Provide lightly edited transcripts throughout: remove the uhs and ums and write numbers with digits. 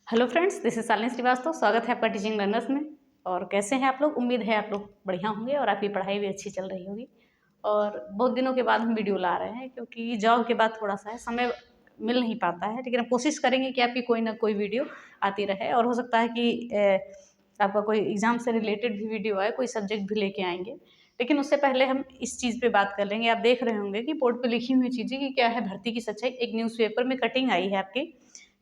Hello friends, this is Shalini Srivastava. स्वागत है आपका टीचिंग लर्नर्स में। और कैसे हैं आप लोग? उम्मीद है आप लोग बढ़िया होंगे और आपकी पढ़ाई भी अच्छी चल रही होगी। और बहुत दिनों के बाद हम वीडियो ला रहे हैं क्योंकि जॉब के बाद थोड़ा सा है, समय मिल नहीं पाता है, लेकिन हम कोशिश करेंगे कि आपकी कोई ना कोई वीडियो आती रहे। और हो सकता है कि आपका कोई एग्ज़ाम से रिलेटेड भी वीडियो आए, कोई सब्जेक्ट भी लेके आएंगे। लेकिन उससे पहले हम इस चीज़ पे बात कर लेंगे। आप देख रहे होंगे कि बोर्ड पे लिखी हुई चीज़ें कि क्या है भर्ती की सच्चाई। एक न्यूज़पेपर में कटिंग आई है आपकी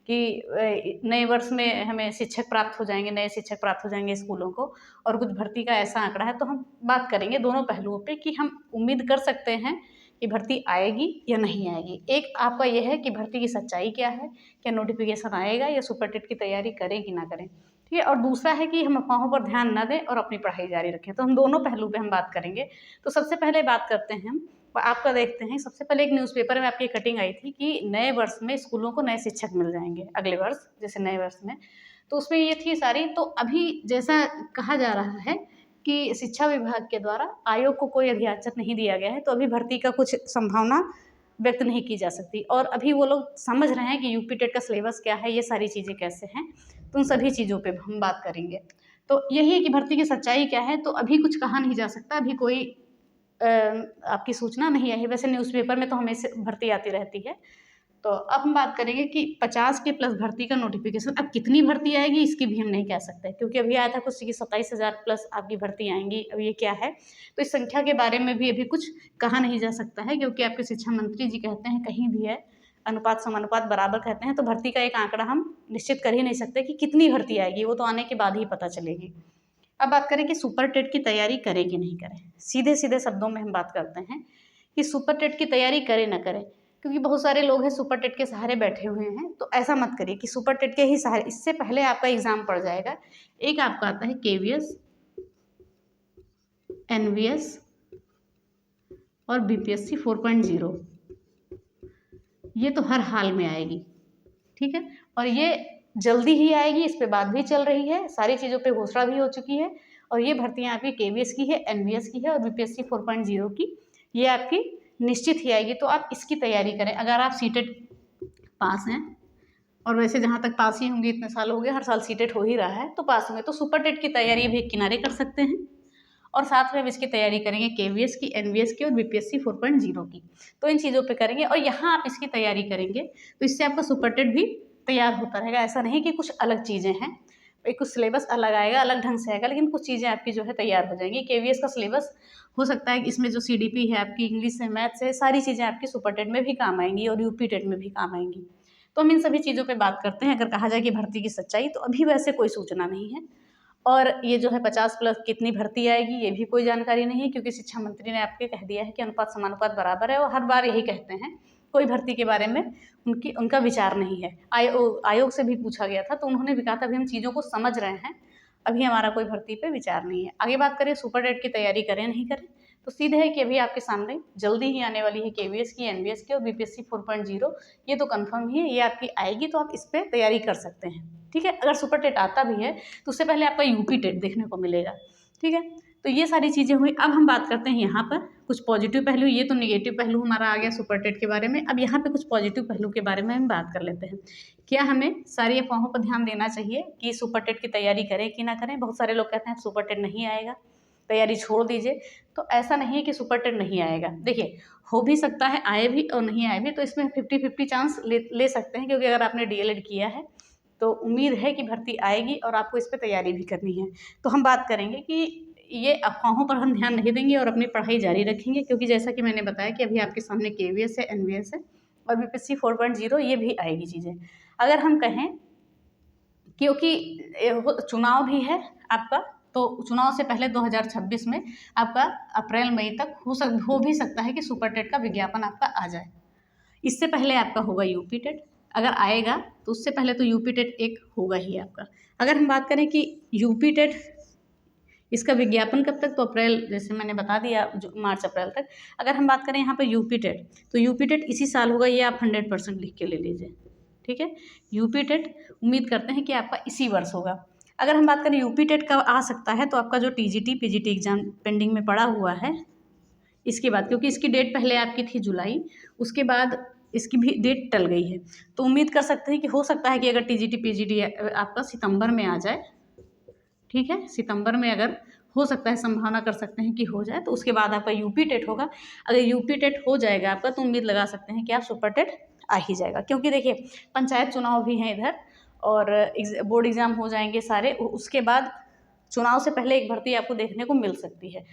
कि नए वर्ष में हमें शिक्षक प्राप्त हो जाएँगे, नए शिक्षक प्राप्त हो जाएँगे स्कूलों को, और कुछ भर्ती का ऐसा आंकड़ा है। तो हम बात करेंगे दोनों पहलुओं पे कि हम उम्मीद कर सकते हैं कि भर्ती आएगी या नहीं आएगी। एक आपका ये है कि भर्ती की सच्चाई क्या है, क्या नोटिफ़िकेशन आएगा या सुपर टेट की तैयारी करें कि ना करें, ठीक है? और दूसरा है कि हम अफ़वाहों पर ध्यान ना दें और अपनी पढ़ाई जारी रखें। तो हम दोनों पहलू पे हम बात करेंगे। तो सबसे पहले बात करते हैं हम आपका देखते हैं। सबसे पहले एक न्यूज़पेपर में आपकी कटिंग आई थी कि नए वर्ष में स्कूलों को नए शिक्षक मिल जाएँगे, अगले वर्ष जैसे नए वर्ष में। तो उसमें ये थी सारी। तो अभी जैसा कहा जा रहा है कि शिक्षा विभाग के द्वारा आयोग को कोई अधियाचक नहीं दिया गया है, तो अभी भर्ती का कुछ संभावना व्यक्त नहीं की जा सकती। और अभी वो लोग समझ रहे हैं कि यूपी टेट का सिलेबस क्या है, ये सारी चीज़ें कैसे हैं, तो उन सभी चीज़ों पे हम बात करेंगे। तो यही है कि भर्ती की सच्चाई क्या है। तो अभी कुछ कहा नहीं जा सकता, अभी कोई आपकी सूचना नहीं आई है। वैसे न्यूज़पेपर में तो हमेशा भर्ती आती रहती है। तो अब हम बात करेंगे कि 50 के प्लस भर्ती का नोटिफ़िकेशन। अब कितनी भर्ती आएगी इसकी भी हम नहीं कह सकते, क्योंकि अभी आया था कुछ कि 27,000 प्लस आपकी भर्ती आएँगी। अब ये क्या है? तो इस संख्या के बारे में भी अभी कुछ कहा नहीं जा सकता है, क्योंकि आपके शिक्षा मंत्री जी कहते हैं कहीं भी है, अनुपात समानुपात बराबर कहते हैं। तो भर्ती का एक आंकड़ा हम निश्चित कर ही नहीं सकते कि कितनी भर्ती आएगी, वो तो आने के बाद ही पता चलेगी। अब बात करें कि सुपर टेट की तैयारी करें कि नहीं करें। सीधे-सीधे शब्दों में हम बात करते हैं कि सुपर टेट की तैयारी करें ना करें, क्योंकि बहुत सारे लोग हैं सुपर टेट के सहारे बैठे हुए हैं। तो ऐसा मत करिए कि सुपर टेट के ही सहारे, इससे पहले आपका एग्ज़ाम पड़ जाएगा। एक आपका आता है केवीएस, एनवीएस और बीपीएससी 4.0। ये तो हर हाल में आएगी, ठीक है? और ये जल्दी ही आएगी, इस पे बात भी चल रही है, सारी चीज़ों पे घोषणा भी हो चुकी है। और ये भर्तियाँ आपकी केवीएस की है, एनवीएस की है और बीपीएससी 4.0 की, ये आपकी निश्चित ही आएगी। तो आप इसकी तैयारी करें। अगर आप सीटेट पास हैं, और वैसे जहाँ तक पास ही होंगे, इतने साल हो गए, हर साल सीटेट हो ही रहा है, तो पास होंगे, तो सुपर टेट की तैयारी भी एक किनारे कर सकते हैं। और साथ में हम इसकी तैयारी करेंगे केवीएस की, एनवीएस की और बीपीएससी 4.0 की। तो इन चीज़ों पे करेंगे और यहाँ आप इसकी तैयारी करेंगे तो इससे आपका सुपर टेट भी तैयार होता रहेगा। ऐसा नहीं कि कुछ अलग चीज़ें हैं, एक कुछ सिलेबस अलग आएगा, अलग ढंग से आएगा, लेकिन कुछ चीज़ें आपकी जो है तैयार हो जाएंगी। केवीएस का सिलेबस हो सकता है कि इसमें जो सीडीपी है आपकी, इंग्लिश है, मैथ्स है, सारी चीज़ें आपकी सुपर टेट में भी काम आएंगी और यूपी टेट में भी काम आएंगी। तो हम इन सभी चीज़ों पे बात करते हैं। अगर कहा जाए कि भर्ती की सच्चाई, तो अभी वैसे कोई सूचना नहीं है। और ये जो है 50 प्लस कितनी भर्ती आएगी, ये भी कोई जानकारी नहीं है, क्योंकि शिक्षा मंत्री ने आपके कह दिया है कि अनुपात समानुपात बराबर है, और हर बार यही कहते हैं। कोई भर्ती के बारे में उनका विचार नहीं है। आयोग से भी पूछा गया था, तो उन्होंने भी कहा था अभी हम चीज़ों को समझ रहे हैं, अभी हमारा कोई भर्ती पे विचार नहीं है। आगे बात करें सुपर टेट की तैयारी करें नहीं करें, तो सीधे है कि अभी आपके सामने जल्दी ही आने वाली है केवीएस की, एनवीएस की और बीपीएससी 4.0। ये तो कंफर्म ही है, ये आपकी आएगी, तो आप इस पर तैयारी कर सकते हैं, ठीक है? अगर सुपर टेट आता भी है तो उससे पहले आपका यूपी टेट देखने को मिलेगा, ठीक है? तो ये सारी चीज़ें हुई। अब हम बात करते हैं यहाँ पर कुछ पॉजिटिव पहलू। ये तो नेगेटिव पहलू हमारा आ गया सुपर टेट के बारे में। अब यहाँ पे कुछ पॉजिटिव पहलू के बारे में हम बात कर लेते हैं। क्या हमें सारी अफवाहों पर ध्यान देना चाहिए कि सुपर टेट की तैयारी करें कि ना करें? बहुत सारे लोग कहते हैं सुपर टेट नहीं आएगा, तैयारी छोड़ दीजिए। तो ऐसा नहीं है कि सुपर टेट नहीं आएगा। देखिए, हो भी सकता है आए भी और नहीं आए भी, तो इसमें 50-50 चांस ले सकते हैं, क्योंकि अगर आपने डीएलएड किया है तो उम्मीद है कि भर्ती आएगी और आपको इस पे तैयारी भी करनी है। तो हम बात करेंगे कि ये अफ़वाहों पर हम ध्यान नहीं देंगे और अपनी पढ़ाई जारी रखेंगे, क्योंकि जैसा कि मैंने बताया कि अभी आपके सामने केवीएस है, एनवीएस है और बीपीएससी 4.0, ये भी आएगी चीज़ें। अगर हम कहें, क्योंकि चुनाव भी है आपका, तो चुनाव से पहले 2026 में आपका अप्रैल मई तक हो भी सकता है कि सुपर टेट का विज्ञापन आपका आ जाए। इससे पहले आपका होगा यूपी टेट। अगर आएगा तो उससे पहले तो यूपी टेट एक होगा ही आपका। अगर हम बात करें कि यूपी टेट, इसका विज्ञापन कब तक, तो अप्रैल, जैसे मैंने बता दिया, जो मार्च अप्रैल तक। अगर हम बात करें यहाँ पर यूपी टेट, तो यूपी टेट इसी साल होगा, ये आप 100% लिख के ले लीजिए, ठीक है? यूपी टेट उम्मीद करते हैं कि आपका इसी वर्ष होगा। अगर हम बात करें यूपी टेट कब आ सकता है, तो आपका जो टीजीटी पीजीटी एग्जाम पेंडिंग में पड़ा हुआ है, इसके बाद, क्योंकि इसकी डेट पहले आपकी थी जुलाई, उसके बाद इसकी भी डेट टल गई है। तो उम्मीद कर सकते हैं कि हो सकता है कि अगर टीजीटी पीजीटी आपका सितंबर में आ जाए, ठीक है, सितंबर में अगर हो सकता है, संभावना कर सकते हैं कि हो जाए, तो उसके बाद आपका यूपी टेट होगा। अगर यूपी टेट हो जाएगा आपका तो उम्मीद लगा सकते हैं कि आप सुपर टेट आ ही जाएगा, क्योंकि देखिए पंचायत चुनाव भी हैं इधर और बोर्ड एग्ज़ाम हो जाएंगे सारे, उसके बाद चुनाव से पहले एक भर्ती आपको देखने को मिल सकती है।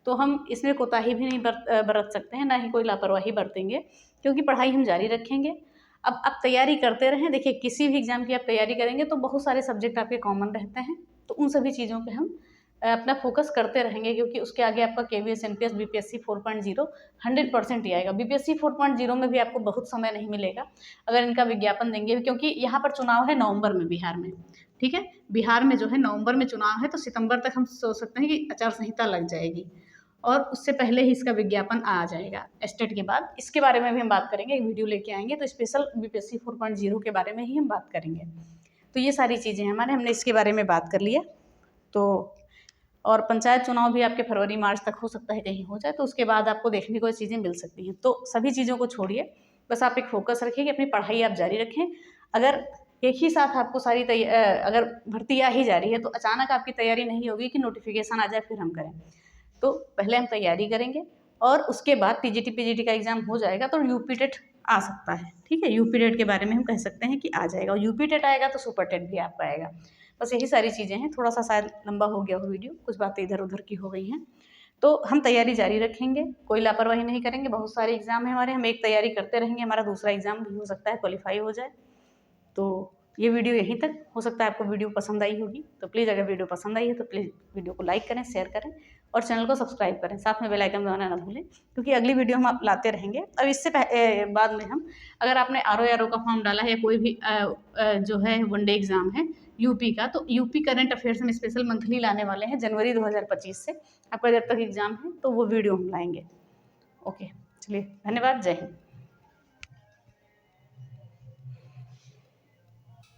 तो हम इसमें कोताही भी नहीं बरत सकते हैं, ना ही कोई लापरवाही बरतेंगे, क्योंकि पढ़ाई हम जारी रखेंगे। अब आप तैयारी करते रहें। देखिए किसी भी एग्ज़ाम की आप तैयारी करेंगे तो बहुत सारे सब्जेक्ट आपके कॉमन रहते हैं, तो उन सभी चीज़ों पे हम अपना फोकस करते रहेंगे, क्योंकि उसके आगे आपका KVS NPS BPSC 4.0 100% ही आएगा। BPSC 4.0 में भी आपको बहुत समय नहीं मिलेगा अगर इनका विज्ञापन देंगे, क्योंकि यहाँ पर चुनाव है नवंबर में बिहार में, ठीक है, बिहार में जो है नवंबर में चुनाव है, तो सितंबर तक हम सोच सकते हैं कि आचार संहिता लग जाएगी और उससे पहले ही इसका विज्ञापन आ जाएगा स्टेट के बाद। इसके बारे में भी हम बात करेंगे, एक वीडियो लेके आएंगे, तो स्पेशल BPSC 4.0 के बारे में ही हम बात करेंगे। तो ये सारी चीज़ें हमारे, हमने इसके बारे में बात कर लिया। तो और पंचायत चुनाव भी आपके फरवरी मार्च तक हो सकता है कहीं हो जाए, तो उसके बाद आपको देखने को ये चीज़ें मिल सकती हैं। तो सभी चीज़ों को छोड़िए, बस आप एक फोकस रखिए कि अपनी पढ़ाई आप जारी रखें। अगर एक ही साथ आपको सारी अगर भर्ती आ ही जा रही है तो अचानक आपकी तैयारी नहीं होगी कि नोटिफिकेशन आ जाए फिर हम करें। तो पहले हम तैयारी करेंगे और उसके बाद टीजीटी पीजीटी का एग्ज़ाम हो जाएगा तो यूपी टेट आ सकता है, ठीक है। यूपी टेट के बारे में हम कह सकते हैं कि आ जाएगा, और यूपी टेट आएगा तो सुपर टेट भी आपका आएगा। बस यही सारी चीज़ें हैं। थोड़ा सा शायद लंबा हो गया हो वीडियो, कुछ बातें इधर उधर की हो गई हैं। तो हम तैयारी जारी रखेंगे, कोई लापरवाही नहीं करेंगे। बहुत सारे एग्ज़ाम हैं हमारे, हम एक तैयारी करते रहेंगे, हमारा दूसरा एग्ज़ाम भी हो सकता है क्वालिफाई हो जाए। तो ये वीडियो यहीं तक, हो सकता है आपको वीडियो पसंद आई होगी। तो प्लीज़ अगर वीडियो पसंद आई है तो प्लीज़ वीडियो को लाइक करें, शेयर करें और चैनल को सब्सक्राइब करें, साथ में बेल आइकन दबाना ना भूलें, क्योंकि अगली वीडियो हम आप लाते रहेंगे। अब इससे बाद में हम, अगर आपने RO का फॉर्म डाला है या कोई भी जो है वनडे एग्ज़ाम है यूपी का, तो यूपी करंट अफेयर्स में स्पेशल मंथली लाने वाले हैं जनवरी 2025 से। आपका जब तक एग्ज़ाम है तो वो वीडियो हम लाएंगे। ओके, चलिए, धन्यवाद, जय हिंद।